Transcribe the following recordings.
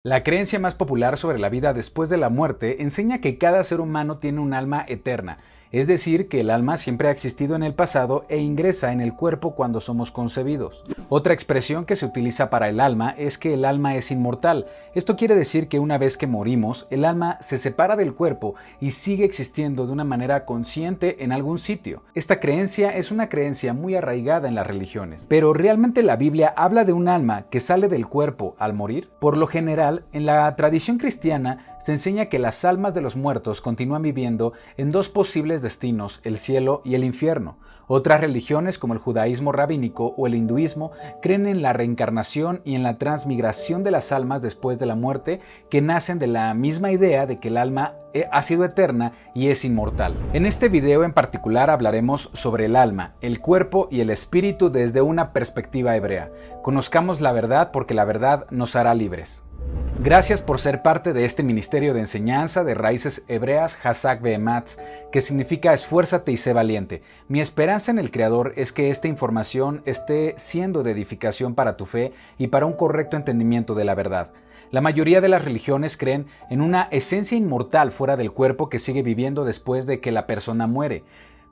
La creencia más popular sobre la vida después de la muerte enseña que cada ser humano tiene un alma eterna, es decir, que el alma siempre ha existido en el pasado e ingresa en el cuerpo cuando somos concebidos. Otra expresión que se utiliza para el alma es que el alma es inmortal. Esto quiere decir que una vez que morimos, el alma se separa del cuerpo y sigue existiendo de una manera consciente en algún sitio. Esta creencia es una creencia muy arraigada en las religiones. Pero ¿realmente la Biblia habla de un alma que sale del cuerpo al morir? Por lo general, en la tradición cristiana se enseña que las almas de los muertos continúan viviendo en dos posibles destinos, el cielo y el infierno. Otras religiones, como el judaísmo rabínico o el hinduismo, creen en la reencarnación y en la transmigración de las almas después de la muerte, que nacen de la misma idea de que el alma ha sido eterna y es inmortal. En este video en particular hablaremos sobre el alma, el cuerpo y el espíritu desde una perspectiva hebrea. Conozcamos la verdad porque la verdad nos hará libres. Gracias por ser parte de este ministerio de enseñanza de raíces hebreas Hazak Ve'ematz, que significa esfuérzate y sé valiente. Mi esperanza en el Creador es que esta información esté siendo de edificación para tu fe y para un correcto entendimiento de la verdad. La mayoría de las religiones creen en una esencia inmortal fuera del cuerpo que sigue viviendo después de que la persona muere.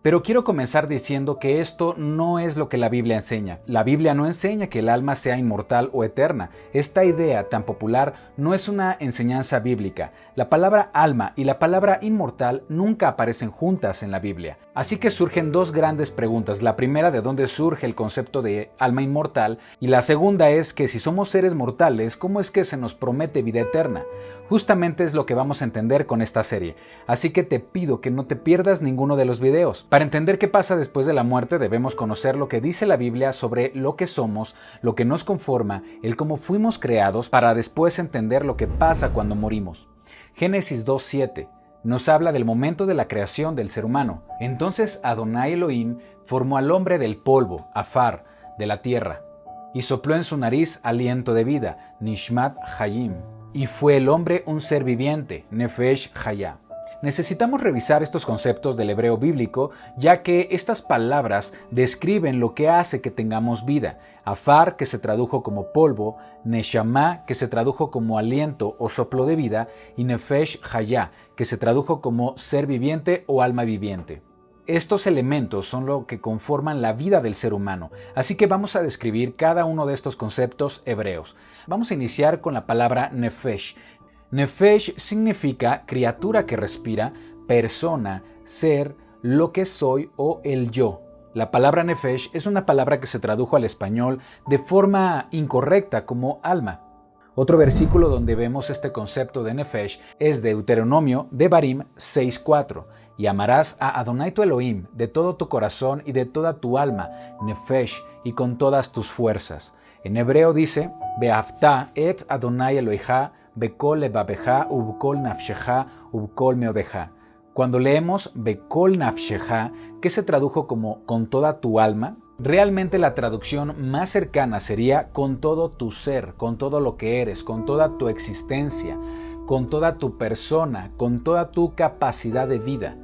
Pero quiero comenzar diciendo que esto no es lo que la Biblia enseña. La Biblia no enseña que el alma sea inmortal o eterna. Esta idea tan popular no es una enseñanza bíblica. La palabra alma y la palabra inmortal nunca aparecen juntas en la Biblia. Así que surgen dos grandes preguntas. La primera, de dónde surge el concepto de alma inmortal, y la segunda es que si somos seres mortales, ¿cómo es que se nos promete vida eterna? Justamente es lo que vamos a entender con esta serie. Así que te pido que no te pierdas ninguno de los videos. Para entender qué pasa después de la muerte debemos conocer lo que dice la Biblia sobre lo que somos, lo que nos conforma, el cómo fuimos creados, para después entender lo que pasa cuando morimos. Génesis 2:7 nos habla del momento de la creación del ser humano. Entonces Adonai Elohim formó al hombre del polvo, Afar, de la tierra, y sopló en su nariz aliento de vida, Nishmat Hayim, y fue el hombre un ser viviente, Nefesh Hayah. Necesitamos revisar estos conceptos del hebreo bíblico, ya que estas palabras describen lo que hace que tengamos vida. Afar, que se tradujo como polvo, Neshama, que se tradujo como aliento o soplo de vida, y Nefesh Hayah, que se tradujo como ser viviente o alma viviente. Estos elementos son lo que conforman la vida del ser humano, así que vamos a describir cada uno de estos conceptos hebreos. Vamos a iniciar con la palabra Nefesh. Nefesh significa criatura que respira, persona, ser, lo que soy o el yo. La palabra Nefesh es una palabra que se tradujo al español de forma incorrecta como alma. Otro versículo donde vemos este concepto de Nefesh es Deuteronomio Devarim 6:4. Y amarás a Adonai tu Elohim de todo tu corazón y de toda tu alma, Nefesh, y con todas tus fuerzas. En hebreo dice, Be'aftá et Adonai Elohá Bekol levabeja ubkol nafsheja ubkol meodeja. Cuando leemos Bekol nafsheja, que se tradujo como con toda tu alma, realmente la traducción más cercana sería con todo tu ser, con todo lo que eres, con toda tu existencia, con toda tu persona, con toda tu capacidad de vida.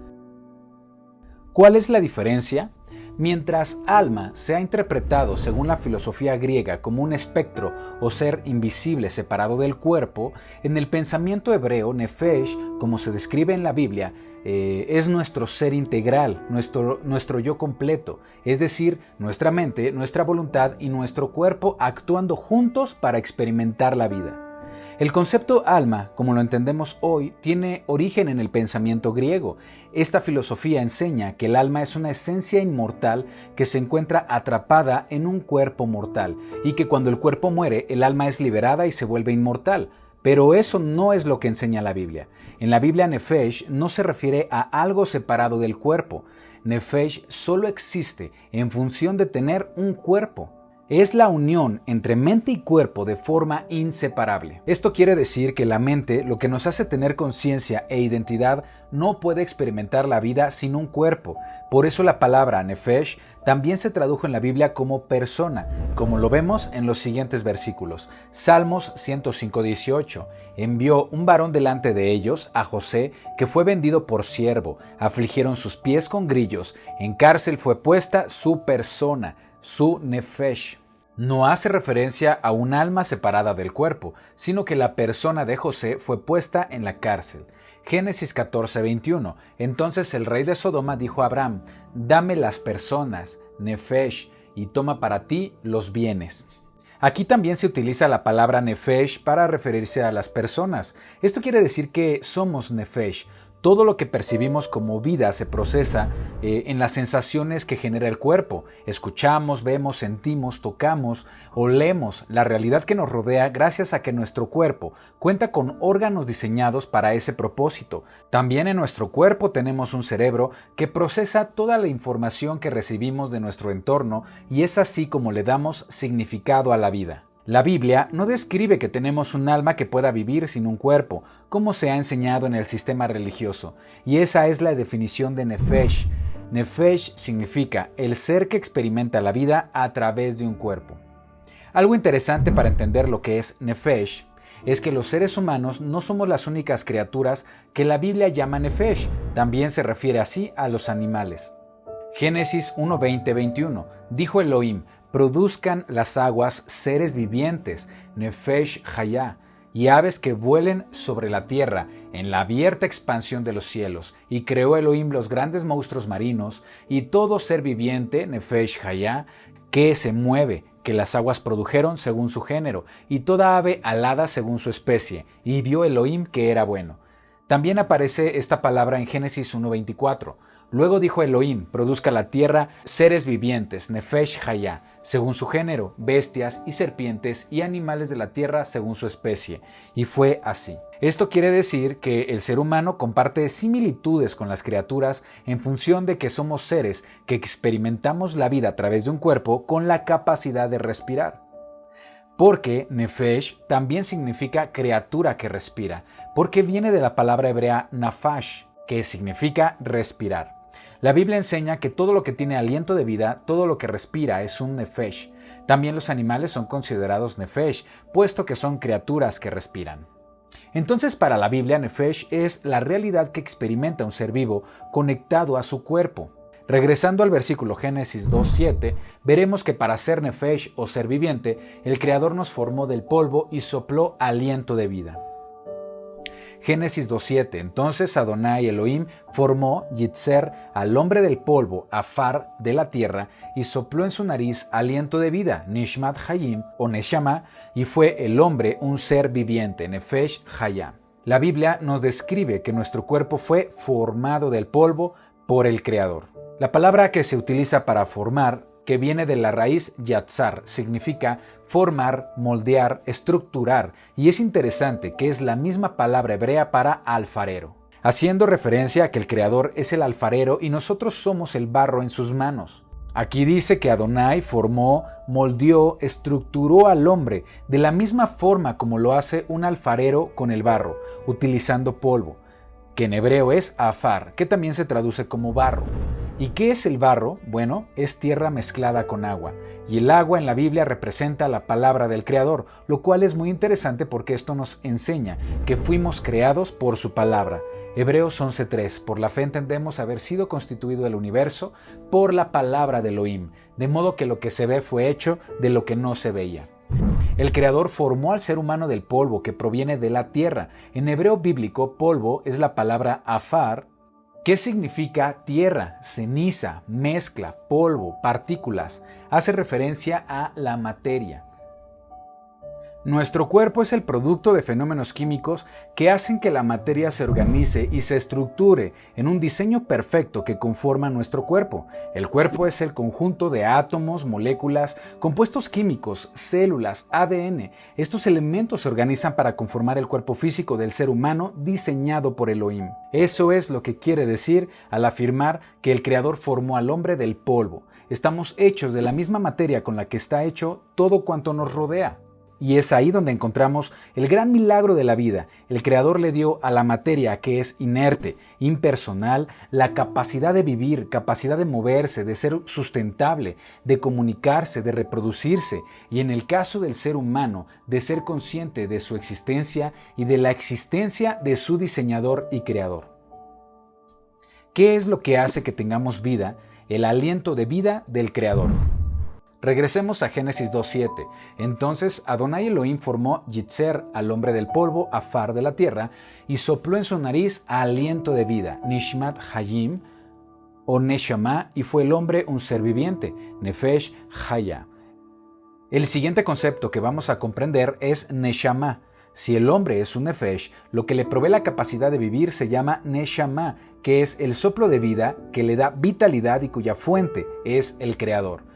¿Cuál es la diferencia? Mientras alma se ha interpretado según la filosofía griega como un espectro o ser invisible separado del cuerpo, en el pensamiento hebreo, Nefesh, como se describe en la Biblia, es nuestro ser integral, nuestro yo completo, es decir, nuestra mente, nuestra voluntad y nuestro cuerpo actuando juntos para experimentar la vida. El concepto alma, como lo entendemos hoy, tiene origen en el pensamiento griego. Esta filosofía enseña que el alma es una esencia inmortal que se encuentra atrapada en un cuerpo mortal y que cuando el cuerpo muere, el alma es liberada y se vuelve inmortal. Pero eso no es lo que enseña la Biblia. En la Biblia, Nefesh no se refiere a algo separado del cuerpo. Nefesh solo existe en función de tener un cuerpo. Es la unión entre mente y cuerpo de forma inseparable. Esto quiere decir que la mente, lo que nos hace tener conciencia e identidad, no puede experimentar la vida sin un cuerpo. Por eso la palabra Nefesh también se tradujo en la Biblia como persona, como lo vemos en los siguientes versículos. Salmos 105:18. Envió un varón delante de ellos, a José, que fue vendido por siervo. Afligieron sus pies con grillos. En cárcel fue puesta su persona, su Nefesh. no hace referencia a un alma separada del cuerpo, sino que la persona de José fue puesta en la cárcel. Génesis 14:21. Entonces el rey de Sodoma dijo a Abraham: dame las personas, nefesh, y toma para ti los bienes. Aquí también se utiliza la palabra nefesh para referirse a las personas. Esto quiere decir que somos nefesh. Todo lo que percibimos como vida se procesa en las sensaciones que genera el cuerpo. Escuchamos, vemos, sentimos, tocamos, olemos la realidad que nos rodea gracias a que nuestro cuerpo cuenta con órganos diseñados para ese propósito. También en nuestro cuerpo tenemos un cerebro que procesa toda la información que recibimos de nuestro entorno y es así como le damos significado a la vida. La Biblia no describe que tenemos un alma que pueda vivir sin un cuerpo, como se ha enseñado en el sistema religioso, y esa es la definición de nefesh. Nefesh significa el ser que experimenta la vida a través de un cuerpo. Algo interesante para entender lo que es nefesh es que los seres humanos no somos las únicas criaturas que la Biblia llama nefesh, también se refiere así a los animales. Génesis 1:20-21. Dijo Elohim: produzcan las aguas seres vivientes, nefesh hayá, y aves que vuelen sobre la tierra, en la abierta expansión de los cielos. Y creó Elohim los grandes monstruos marinos, y todo ser viviente, nefesh hayá, que se mueve, que las aguas produjeron según su género, y toda ave alada según su especie. Y vio Elohim que era bueno. También aparece esta palabra en Génesis 1:24. Luego dijo Elohim: produzca la tierra seres vivientes, nefesh hayá, según su género, bestias y serpientes y animales de la tierra según su especie. Y fue así. Esto quiere decir que el ser humano comparte similitudes con las criaturas en función de que somos seres que experimentamos la vida a través de un cuerpo con la capacidad de respirar. Porque nefesh también significa criatura que respira, porque viene de la palabra hebrea nafash, que significa respirar. La Biblia enseña que todo lo que tiene aliento de vida, todo lo que respira, es un nefesh. También los animales son considerados nefesh, puesto que son criaturas que respiran. Entonces, para la Biblia, nefesh es la realidad que experimenta un ser vivo conectado a su cuerpo. Regresando al versículo Génesis 2:7, veremos que para ser nefesh o ser viviente, el Creador nos formó del polvo y sopló aliento de vida. Génesis 2:7. Entonces Adonai Elohim formó Yitzer al hombre del polvo, Afar, de la tierra, y sopló en su nariz aliento de vida, Nishmat Hayim o Neshama, y fue el hombre un ser viviente, Nefesh Hayá. La Biblia nos describe que nuestro cuerpo fue formado del polvo por el Creador. La palabra que se utiliza para formar, que viene de la raíz yatzar, significa formar, moldear, estructurar, y es interesante que es la misma palabra hebrea para alfarero, haciendo referencia a que el Creador es el alfarero y nosotros somos el barro en sus manos. Aquí dice que Adonai formó, moldeó, estructuró al hombre de la misma forma como lo hace un alfarero con el barro, utilizando polvo, que en hebreo es afar, que también se traduce como barro. ¿Y qué es el barro? Bueno, es tierra mezclada con agua, y el agua en la Biblia representa la palabra del Creador, lo cual es muy interesante porque esto nos enseña que fuimos creados por su palabra. Hebreos 11:3, por la fe entendemos haber sido constituido el universo por la palabra de Elohim, de modo que lo que se ve fue hecho de lo que no se veía. El Creador formó al ser humano del polvo que proviene de la tierra. En hebreo bíblico, polvo es la palabra afar, que significa tierra, ceniza, mezcla, polvo, partículas. Hace referencia a la materia. Nuestro cuerpo es el producto de fenómenos químicos que hacen que la materia se organice y se estructure en un diseño perfecto que conforma nuestro cuerpo. El cuerpo es el conjunto de átomos, moléculas, compuestos químicos, células, ADN. Estos elementos se organizan para conformar el cuerpo físico del ser humano diseñado por Elohim. Eso es lo que quiere decir al afirmar que el Creador formó al hombre del polvo. Estamos hechos de la misma materia con la que está hecho todo cuanto nos rodea. Y es ahí donde encontramos el gran milagro de la vida. El Creador le dio a la materia, que es inerte, impersonal, la capacidad de vivir, capacidad de moverse, de ser sustentable, de comunicarse, de reproducirse, y en el caso del ser humano, de ser consciente de su existencia y de la existencia de su diseñador y creador. ¿Qué es lo que hace que tengamos vida? El aliento de vida del Creador. Regresemos a Génesis 2:7. Entonces Adonai Elohim formó Yitzer, al hombre del polvo, afar de la tierra, y sopló en su nariz aliento de vida, Nishmat Hayim, o Neshama, y fue el hombre un ser viviente, Nefesh Haya. El siguiente concepto que vamos a comprender es Neshama. Si el hombre es un Nefesh, lo que le provee la capacidad de vivir se llama Neshama, que es el soplo de vida que le da vitalidad y cuya fuente es el Creador.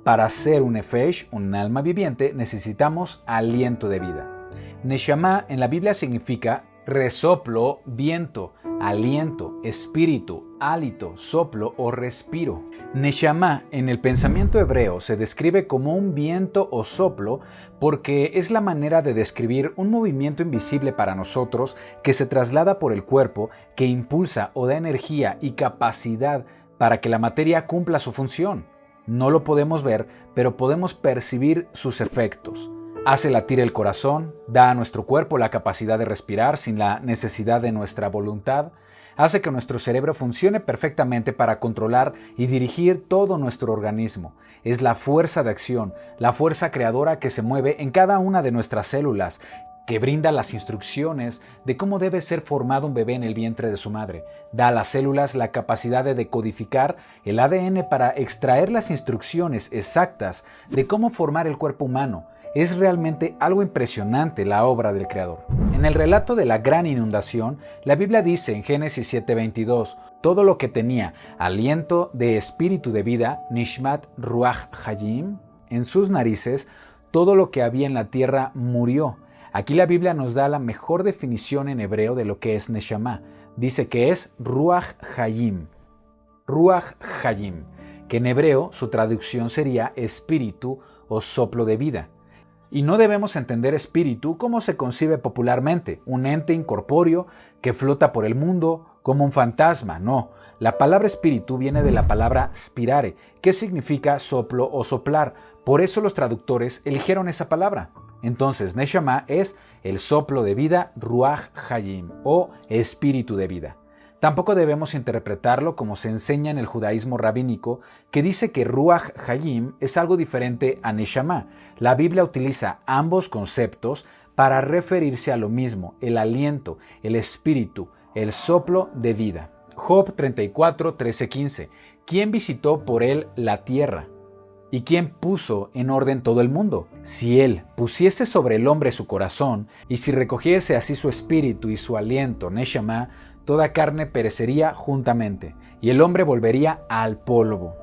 Para ser un Nefesh, un alma viviente, necesitamos aliento de vida. Neshama en la Biblia significa resoplo, viento, aliento, espíritu, hálito, soplo o respiro. Neshama en el pensamiento hebreo se describe como un viento o soplo porque es la manera de describir un movimiento invisible para nosotros que se traslada por el cuerpo, que impulsa o da energía y capacidad para que la materia cumpla su función. No lo podemos ver, pero podemos percibir sus efectos. Hace latir el corazón, da a nuestro cuerpo la capacidad de respirar sin la necesidad de nuestra voluntad, hace que nuestro cerebro funcione perfectamente para controlar y dirigir todo nuestro organismo. Es la fuerza de acción, la fuerza creadora que se mueve en cada una de nuestras células, que brinda las instrucciones de cómo debe ser formado un bebé en el vientre de su madre. Da a las células la capacidad de decodificar el ADN para extraer las instrucciones exactas de cómo formar el cuerpo humano. Es realmente algo impresionante la obra del Creador. En el relato de la gran inundación, la Biblia dice en Génesis 7:22, todo lo que tenía aliento de espíritu de vida, Nishmat Ruach Hayim, en sus narices, todo lo que había en la tierra murió. Aquí la Biblia nos da la mejor definición en hebreo de lo que es Neshama. Dice que es Ruach Hayim. Ruach Hayim, que en hebreo su traducción sería espíritu o soplo de vida. Y no debemos entender espíritu como se concibe popularmente, un ente incorpóreo que flota por el mundo como un fantasma, no. La palabra espíritu viene de la palabra spirare, que significa soplo o soplar. Por eso los traductores eligieron esa palabra. Entonces, Neshama es el soplo de vida, Ruach Hayim, o espíritu de vida. Tampoco debemos interpretarlo como se enseña en el judaísmo rabínico, que dice que Ruach Hayim es algo diferente a Neshama. La Biblia utiliza ambos conceptos para referirse a lo mismo, el aliento, el espíritu, el soplo de vida. Job 34, 13-15. ¿Quién visitó por él la tierra? ¿Y quién puso en orden todo el mundo? Si él pusiese sobre el hombre su corazón, y si recogiese así su espíritu y su aliento, Neshama, toda carne perecería juntamente, y el hombre volvería al polvo.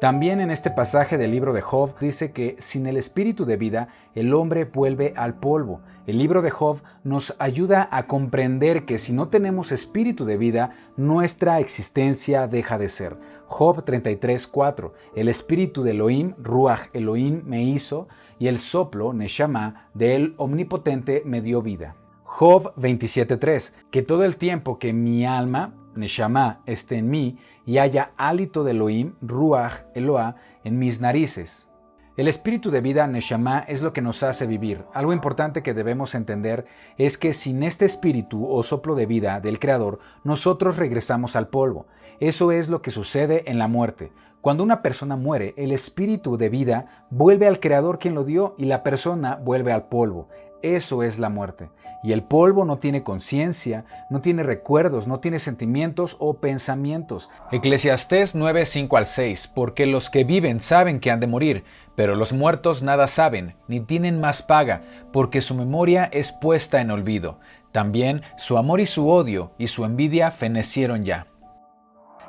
También en este pasaje del libro de Job dice que sin el espíritu de vida, el hombre vuelve al polvo. El libro de Job nos ayuda a comprender que si no tenemos espíritu de vida, nuestra existencia deja de ser. Job 33:4. El espíritu de Elohim, Ruach Elohim, me hizo, y el soplo, Neshama, del Omnipotente me dio vida. Job 27:3. Que todo el tiempo que mi alma, Neshama, esté en mí, y haya hálito de Elohim, Ruach Eloah, en mis narices. El espíritu de vida, Neshama, es lo que nos hace vivir. Algo importante que debemos entender es que sin este espíritu o soplo de vida del Creador, nosotros regresamos al polvo. Eso es lo que sucede en la muerte. Cuando una persona muere, el espíritu de vida vuelve al Creador quien lo dio y la persona vuelve al polvo. Eso es la muerte. Y el polvo no tiene conciencia, no tiene recuerdos, no tiene sentimientos o pensamientos. Eclesiastés 9:5-6. Porque los que viven saben que han de morir, pero los muertos nada saben, ni tienen más paga, porque su memoria es puesta en olvido. También su amor y su odio y su envidia fenecieron ya.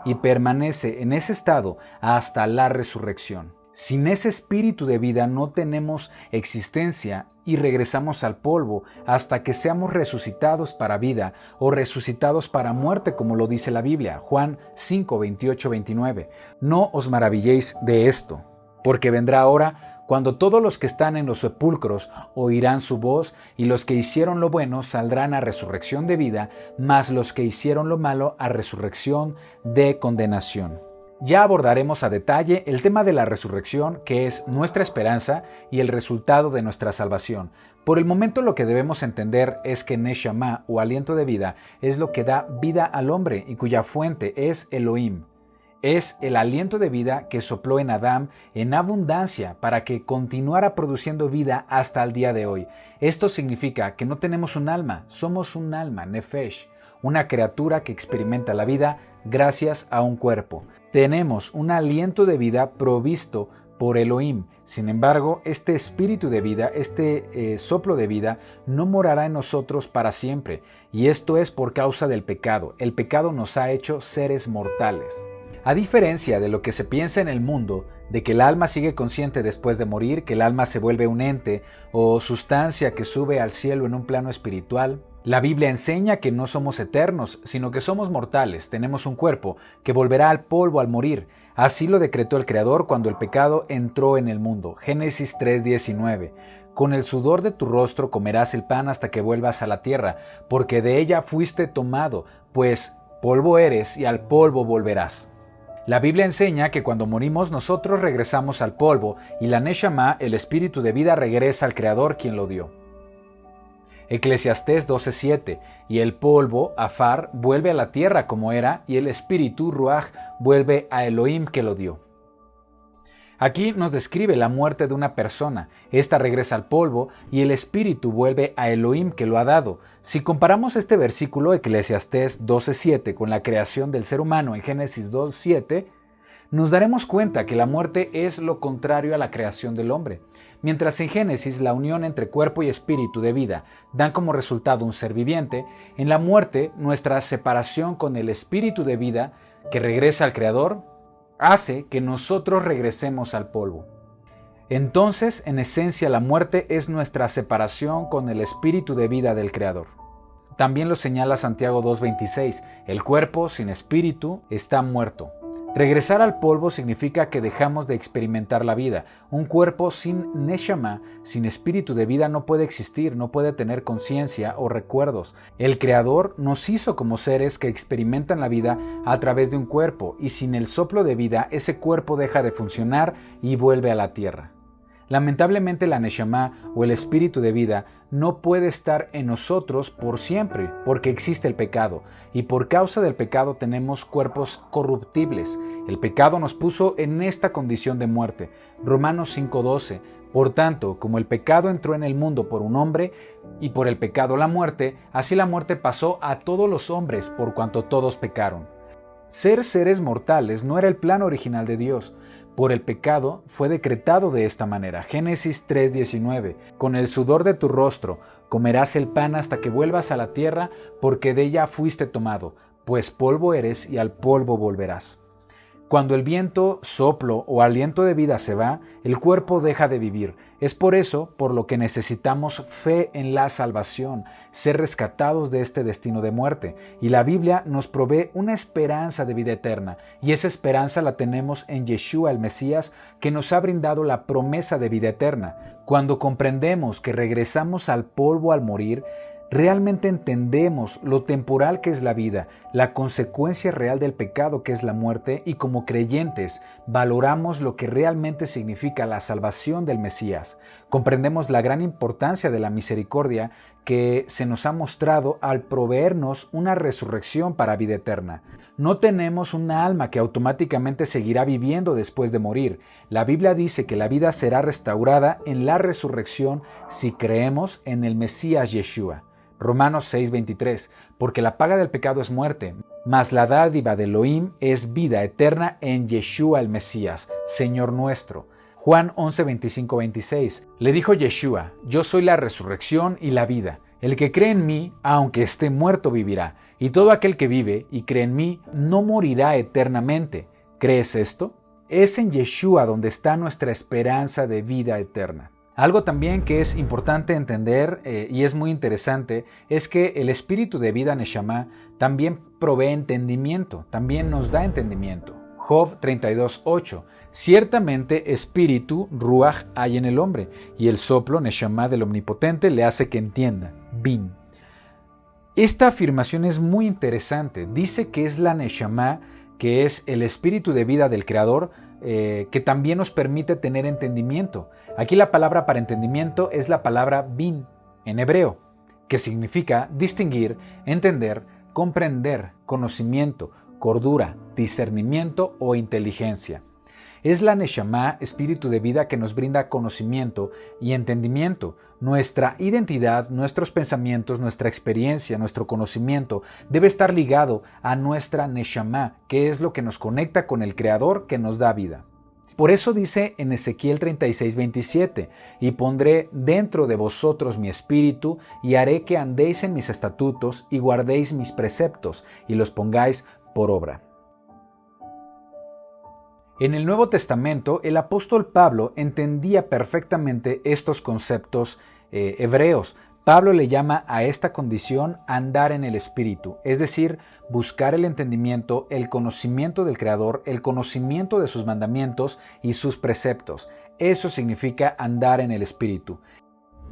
Y permanece en ese estado hasta la resurrección. Sin ese espíritu de vida no tenemos existencia y regresamos al polvo hasta que seamos resucitados para vida o resucitados para muerte, como lo dice la Biblia, Juan 5:28-29. No os maravilléis de esto, porque vendrá hora cuando todos los que están en los sepulcros oirán su voz, y los que hicieron lo bueno saldrán a resurrección de vida, mas los que hicieron lo malo a resurrección de condenación. Ya abordaremos a detalle el tema de la resurrección, que es nuestra esperanza y el resultado de nuestra salvación. Por el momento lo que debemos entender es que Neshama, o aliento de vida, es lo que da vida al hombre y cuya fuente es Elohim. Es el aliento de vida que sopló en Adán en abundancia para que continuara produciendo vida hasta el día de hoy. Esto significa que no tenemos un alma, somos un alma, nefesh, una criatura que experimenta la vida gracias a un cuerpo. Tenemos un aliento de vida provisto por Elohim. Sin embargo, este espíritu de vida, este soplo de vida, no morará en nosotros para siempre. Y esto es por causa del pecado. El pecado nos ha hecho seres mortales. A diferencia de lo que se piensa en el mundo, de que el alma sigue consciente después de morir, que el alma se vuelve un ente o sustancia que sube al cielo en un plano espiritual, la Biblia enseña que no somos eternos, sino que somos mortales, tenemos un cuerpo que volverá al polvo al morir. Así lo decretó el Creador cuando el pecado entró en el mundo. Génesis 3:19. Con el sudor de tu rostro comerás el pan hasta que vuelvas a la tierra, porque de ella fuiste tomado, pues polvo eres y al polvo volverás. La Biblia enseña que cuando morimos nosotros regresamos al polvo y la Neshama, el espíritu de vida, regresa al Creador quien lo dio. Eclesiastés 12:7. Y el polvo, Afar, vuelve a la tierra como era, y el espíritu, Ruach, vuelve a Elohim que lo dio. Aquí nos describe la muerte de una persona. Esta regresa al polvo y el espíritu vuelve a Elohim que lo ha dado. Si comparamos este versículo, Eclesiastés 12:7, con la creación del ser humano en Génesis 2:7, nos daremos cuenta que la muerte es lo contrario a la creación del hombre. Mientras en Génesis la unión entre cuerpo y espíritu de vida dan como resultado un ser viviente, en la muerte nuestra separación con el espíritu de vida que regresa al Creador hace que nosotros regresemos al polvo. Entonces, en esencia, la muerte es nuestra separación con el espíritu de vida del Creador. También lo señala Santiago 2:26, el cuerpo sin espíritu está muerto. Regresar al polvo significa que dejamos de experimentar la vida. Un cuerpo sin neshama, sin espíritu de vida, no puede existir, no puede tener conciencia o recuerdos. El Creador nos hizo como seres que experimentan la vida a través de un cuerpo, y sin el soplo de vida, ese cuerpo deja de funcionar y vuelve a la tierra. Lamentablemente la neshama o el espíritu de vida no puede estar en nosotros por siempre porque existe el pecado y por causa del pecado tenemos cuerpos corruptibles. El pecado nos puso en esta condición de muerte. Romanos 5:12. Por tanto, como el pecado entró en el mundo por un hombre y por el pecado la muerte, así la muerte pasó a todos los hombres por cuanto todos pecaron. Ser seres mortales no era el plan original de Dios. Por el pecado fue decretado de esta manera. Génesis 3:19. Con el sudor de tu rostro comerás el pan hasta que vuelvas a la tierra, porque de ella fuiste tomado, pues polvo eres y al polvo volverás. Cuando el viento, soplo o aliento de vida se va, el cuerpo deja de vivir. Es por eso por lo que necesitamos fe en la salvación, ser rescatados de este destino de muerte. Y la Biblia nos provee una esperanza de vida eterna, y esa esperanza la tenemos en Yeshua el Mesías, que nos ha brindado la promesa de vida eterna. Cuando comprendemos que regresamos al polvo al morir, realmente entendemos lo temporal que es la vida, la consecuencia real del pecado que es la muerte, y como creyentes valoramos lo que realmente significa la salvación del Mesías. Comprendemos la gran importancia de la misericordia que se nos ha mostrado al proveernos una resurrección para vida eterna. No tenemos una alma que automáticamente seguirá viviendo después de morir. La Biblia dice que la vida será restaurada en la resurrección si creemos en el Mesías Yeshua. Romanos 6:23, porque la paga del pecado es muerte, mas la dádiva de Elohim es vida eterna en Yeshua el Mesías, Señor nuestro. Juan 11:25-26, le dijo Yeshua, yo soy la resurrección y la vida. El que cree en mí, aunque esté muerto, vivirá. Y todo aquel que vive y cree en mí, no morirá eternamente. ¿Crees esto? Es en Yeshua donde está nuestra esperanza de vida eterna. Algo también que es importante entender y es muy interesante es que el espíritu de vida Neshama también provee entendimiento, también nos da entendimiento. Job 32:8. Ciertamente espíritu, Ruach, hay en el hombre, y el soplo, Neshama del Omnipotente, le hace que entienda. Bin. Esta afirmación es muy interesante. Dice que es la Neshama, que es el espíritu de vida del Creador, que también nos permite tener entendimiento. Aquí la palabra para entendimiento es la palabra bin, en hebreo, que significa distinguir, entender, comprender, conocimiento, cordura, discernimiento o inteligencia. Es la Neshama, espíritu de vida, que nos brinda conocimiento y entendimiento. Nuestra identidad, nuestros pensamientos, nuestra experiencia, nuestro conocimiento debe estar ligado a nuestra Neshama, que es lo que nos conecta con el Creador que nos da vida. Por eso dice en Ezequiel 36:27, y pondré dentro de vosotros mi espíritu, y haré que andéis en mis estatutos, y guardéis mis preceptos, y los pongáis por obra. En el Nuevo Testamento, el apóstol Pablo entendía perfectamente estos conceptos hebreos. Pablo le llama a esta condición andar en el Espíritu, es decir, buscar el entendimiento, el conocimiento del Creador, el conocimiento de sus mandamientos y sus preceptos. Eso significa andar en el Espíritu.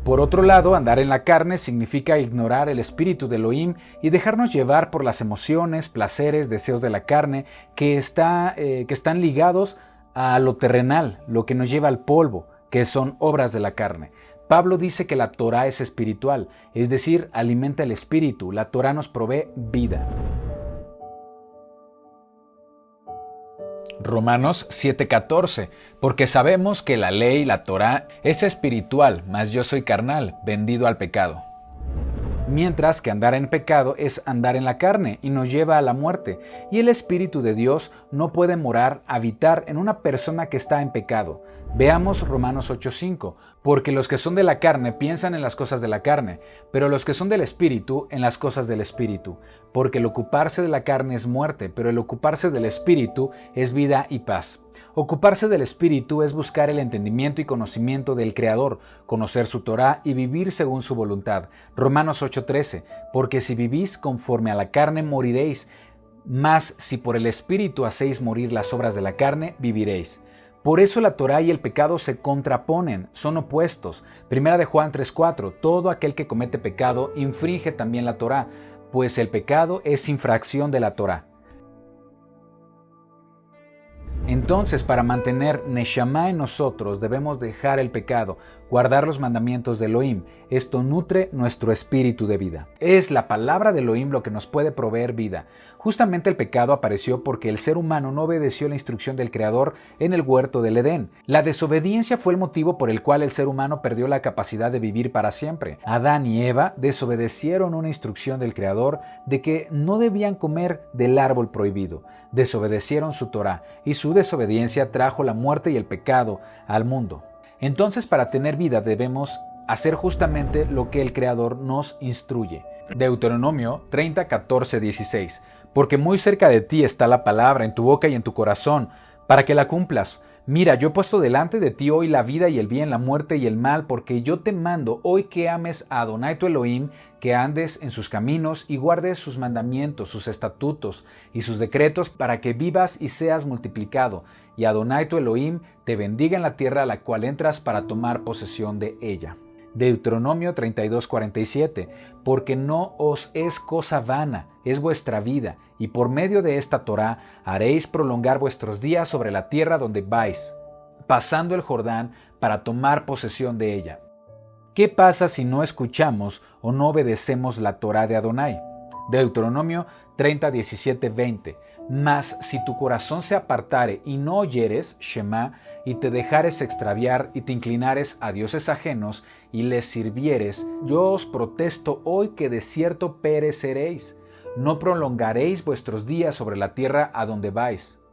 Por otro lado, andar en la carne significa ignorar el espíritu de Elohim y dejarnos llevar por las emociones, placeres, deseos de la carne que están ligados a lo terrenal, lo que nos lleva al polvo, que son obras de la carne. Pablo dice que la Torá es espiritual, es decir, alimenta el espíritu. La Torá nos provee vida. Romanos 7:14, porque sabemos que la ley, la Torá, es espiritual, mas yo soy carnal, vendido al pecado. Mientras que andar en pecado es andar en la carne y nos lleva a la muerte, y el Espíritu de Dios no puede habitar en una persona que está en pecado. Veamos Romanos 8:5, porque los que son de la carne piensan en las cosas de la carne, pero los que son del Espíritu en las cosas del Espíritu, porque el ocuparse de la carne es muerte, pero el ocuparse del Espíritu es vida y paz. Ocuparse del Espíritu es buscar el entendimiento y conocimiento del Creador, conocer su Torá y vivir según su voluntad. Romanos 8:13, porque si vivís conforme a la carne moriréis, mas si por el Espíritu hacéis morir las obras de la carne, viviréis. Por eso la Torá y el pecado se contraponen, son opuestos. Primera de Juan 3:4, todo aquel que comete pecado infringe también la Torá, pues el pecado es infracción de la Torá. Entonces, para mantener Neshama en nosotros, debemos dejar el pecado, guardar los mandamientos de Elohim. Esto nutre nuestro espíritu de vida. Es la palabra de Elohim lo que nos puede proveer vida. Justamente el pecado apareció porque el ser humano no obedeció la instrucción del Creador en el huerto del Edén. La desobediencia fue el motivo por el cual el ser humano perdió la capacidad de vivir para siempre. Adán y Eva desobedecieron una instrucción del Creador de que no debían comer del árbol prohibido. Desobedecieron su Torá y su desobediencia trajo la muerte y el pecado al mundo. Entonces, para tener vida debemos hacer justamente lo que el Creador nos instruye. Deuteronomio 30, 14, 16. Porque muy cerca de ti está la palabra, en tu boca y en tu corazón, para que la cumplas. Mira, yo he puesto delante de ti hoy la vida y el bien, la muerte y el mal, porque yo te mando hoy que ames a Adonai tu Elohim, que andes en sus caminos y guardes sus mandamientos, sus estatutos y sus decretos, para que vivas y seas multiplicado, y Adonai tu Elohim te bendiga en la tierra a la cual entras para tomar posesión de ella. Deuteronomio 32:47, porque no os es cosa vana, es vuestra vida, y por medio de esta Torá haréis prolongar vuestros días sobre la tierra donde vais, pasando el Jordán para tomar posesión de ella. ¿Qué pasa si no escuchamos o no obedecemos la Torá de Adonai? Deuteronomio 30:17-20. Mas si tu corazón se apartare y no oyeres, Shema, y te dejares extraviar y te inclinares a dioses ajenos y les sirvieres, yo os protesto hoy que de cierto pereceréis. No prolongaréis vuestros días sobre la tierra a donde vais,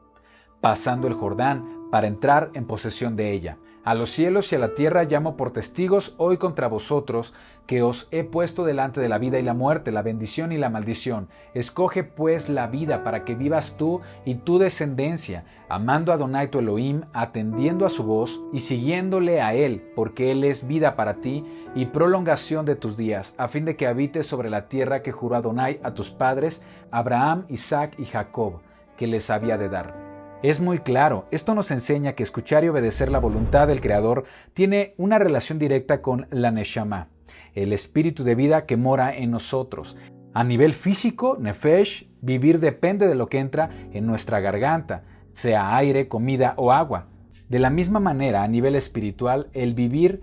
pasando el Jordán para entrar en posesión de ella. A los cielos y a la tierra llamo por testigos hoy contra vosotros, que os he puesto delante de la vida y la muerte, la bendición y la maldición. Escoge pues la vida para que vivas tú y tu descendencia, amando a Adonai tu Elohim, atendiendo a su voz y siguiéndole a él, porque él es vida para ti y prolongación de tus días, a fin de que habites sobre la tierra que juró Adonai a tus padres, Abraham, Isaac y Jacob, que les había de dar. Es muy claro, esto nos enseña que escuchar y obedecer la voluntad del Creador tiene una relación directa con la Neshama, el espíritu de vida que mora en nosotros. A nivel físico, Nefesh, vivir depende de lo que entra en nuestra garganta, sea aire, comida o agua. De la misma manera, a nivel espiritual, el vivir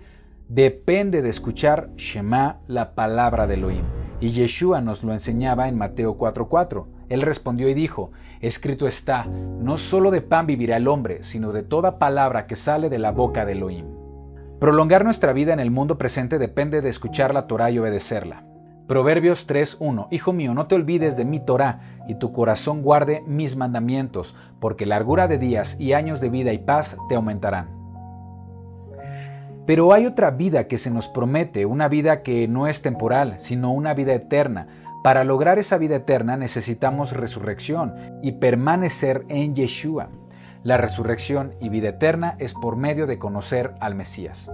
depende de escuchar Shema, la palabra de Elohim. Y Yeshua nos lo enseñaba en Mateo 4:4. Él respondió y dijo: escrito está, no solo de pan vivirá el hombre, sino de toda palabra que sale de la boca de Elohim. Prolongar nuestra vida en el mundo presente depende de escuchar la Torá y obedecerla. Proverbios 3:1. Hijo mío, no te olvides de mi Torá, y tu corazón guarde mis mandamientos, porque largura de días y años de vida y paz te aumentarán. Pero hay otra vida que se nos promete, una vida que no es temporal, sino una vida eterna. Para lograr esa vida eterna necesitamos resurrección y permanecer en Yeshua. La resurrección y vida eterna es por medio de conocer al Mesías.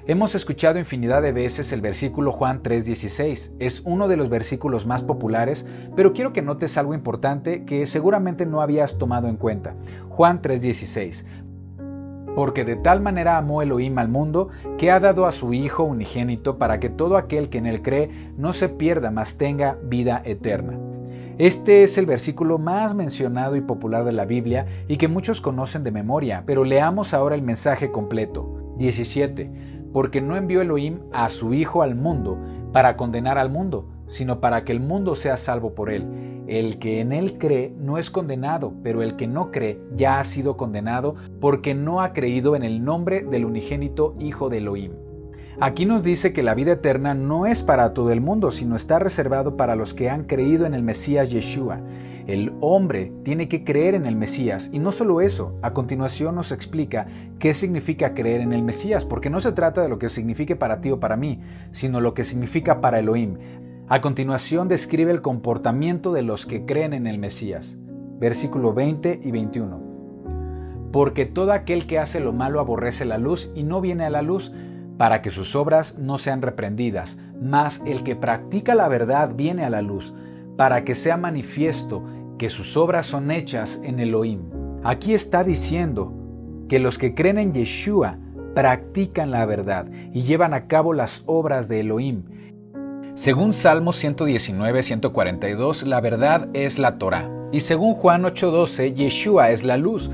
Hemos escuchado infinidad de veces el versículo Juan 3:16. Es uno de los versículos más populares, pero quiero que notes algo importante que seguramente no habías tomado en cuenta. Juan 3:16. Porque de tal manera amó Elohim al mundo, que ha dado a su Hijo unigénito para que todo aquel que en él cree no se pierda, mas tenga vida eterna. Este es el versículo más mencionado y popular de la Biblia y que muchos conocen de memoria, pero leamos ahora el mensaje completo. 17. Porque no envió Elohim a su Hijo al mundo para condenar al mundo, sino para que el mundo sea salvo por él. El que en él cree no es condenado, pero el que no cree ya ha sido condenado porque no ha creído en el nombre del unigénito Hijo de Elohim. Aquí nos dice que la vida eterna no es para todo el mundo, sino está reservado para los que han creído en el Mesías Yeshua. El hombre tiene que creer en el Mesías, y no solo eso, a continuación nos explica qué significa creer en el Mesías, porque no se trata de lo que signifique para ti o para mí, sino lo que significa para Elohim. A continuación describe el comportamiento de los que creen en el Mesías. Versículo 20 y 21. Porque todo aquel que hace lo malo aborrece la luz y no viene a la luz, para que sus obras no sean reprendidas, mas el que practica la verdad viene a la luz, para que sea manifiesto que sus obras son hechas en Elohim. Aquí está diciendo que los que creen en Yeshua practican la verdad y llevan a cabo las obras de Elohim. Según Salmos 119-142, la verdad es la Torá, y según Juan 8:12, Yeshua es la luz.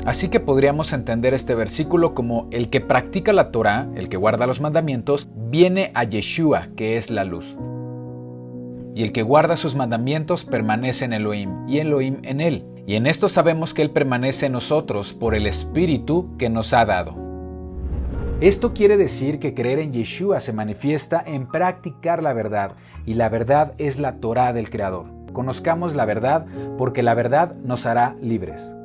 Así que podríamos entender este versículo como el que practica la Torá, el que guarda los mandamientos, viene a Yeshua, que es la luz. Y el que guarda sus mandamientos permanece en Elohim, y Elohim en él. Y en esto sabemos que él permanece en nosotros por el Espíritu que nos ha dado. Esto quiere decir que creer en Yeshua se manifiesta en practicar la verdad, y la verdad es la Torá del Creador. Conozcamos la verdad porque la verdad nos hará libres.